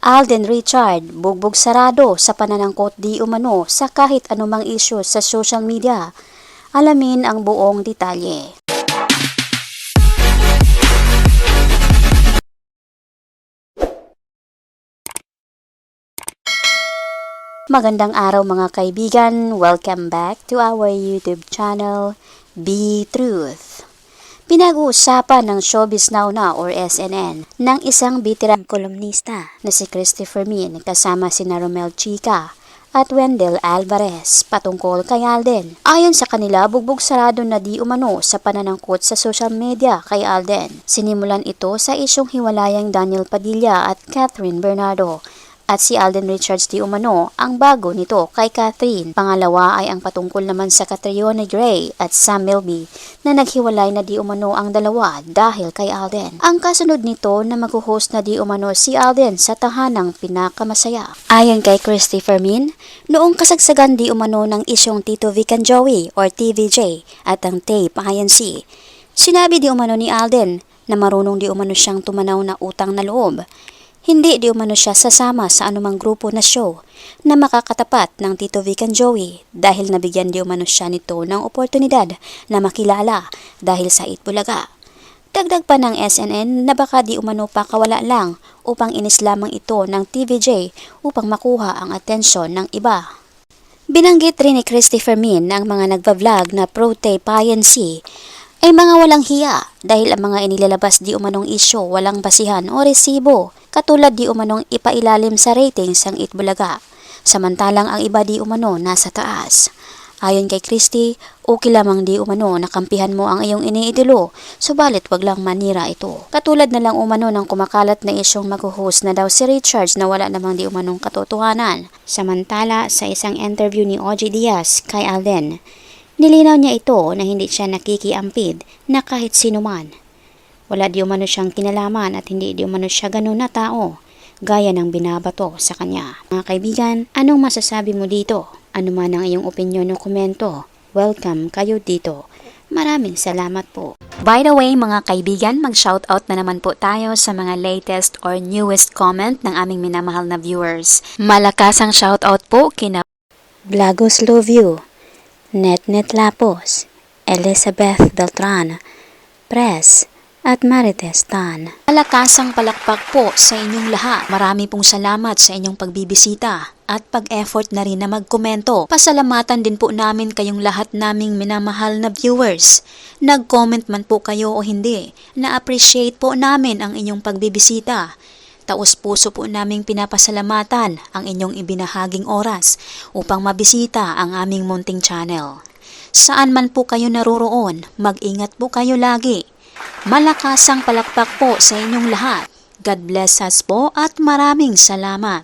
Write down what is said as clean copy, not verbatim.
Alden Richard, bugbog sarado sa pananangkot di umano sa kahit anumang isyu sa social media. Alamin ang buong detalye. Magandang araw mga kaibigan, welcome back to our YouTube channel, Be Truth. Pinag-uusapan ng Showbiz Now or SNN ng isang veteran kolumnista na si Christopher Min kasama sina Romel Chica at Wendell Alvarez patungkol kay Alden. Ayon sa kanila, bugbog sarado na di umano sa pananangkot sa social media kay Alden. Sinimulan ito sa isyong hiwalayang Daniel Padilla at Catherine Bernardo. At si Alden Richards di umano ang bago nito kay Catherine. Pangalawa ay ang patungkol naman sa Catriona Gray at Sam Milby na naghiwalay na di umano ang dalawa dahil kay Alden. Ang kasunod nito na mag-host na di umano si Alden sa tahanang pinakamasaya. Ayon kay Christopher Min, noong kasagsagan di umano ng isyong Tito Vic and Joey or TVJ at ang Tape INC, sinabi di umano ni Alden na marunong di umano siyang tumanaw na utang na loob. Hindi di umano siya sasama sa anumang grupo na show na makakatapat ng Tito Vic and Joey dahil nabigyan di umano siya nito ng oportunidad na makilala dahil sa Itbulaga. Dagdag pa ng SNN na baka di umano pa kawala lang upang inis lamang ito ng TVJ upang makuha ang atensyon ng iba. Binanggit rin ni Christopher Min ang mga nagbablog na pro-tape INC ay mga walang hiya dahil ang mga inilalabas di umanong isyo walang basihan o resibo, katulad di umanong ipailalim sa ratings ang Itbulaga, samantalang ang iba di umano nasa taas. Ayon kay Christy, okay lamang di umano na kampihan mo ang iyong iniidolo, subalit wag lang manira ito. Katulad na lang umano ng kumakalat na isyong mag-host na daw si Richards na wala namang di umanong katotohanan. Samantala sa isang interview ni OG Diaz kay Alden, nilinaw niya ito na hindi siya nakikiampid na kahit sino man. Wala di umano siyang kinalaman at hindi di umano siya ganun na tao, gaya ng binabato sa kanya. Mga kaibigan, anong masasabi mo dito? Ano man ang iyong opinyon o komento? Welcome kayo dito. Maraming salamat po. By the way mga kaibigan, mag-shoutout na naman po tayo sa mga latest or newest comment ng aming minamahal na viewers. Malakas ang shoutout po kina Blagos Lovio, Net Lapos, Elizabeth Beltran, Press, at Marites Tan. Malakasang palakpak po sa inyong lahat. Marami pong salamat sa inyong pagbibisita at pag-effort na rin na magkomento. Pasalamatan din po namin kayong lahat naming minamahal na viewers. Nag-comment man po kayo o hindi, na-appreciate po namin ang inyong pagbibisita. Taos puso po naming pinapasalamatan ang inyong ibinahaging oras upang mabisita ang aming munting channel. Saan man po kayo naroroon, mag-ingat po kayo lagi. Malakasang palakpak po sa inyong lahat. God bless us po at maraming salamat.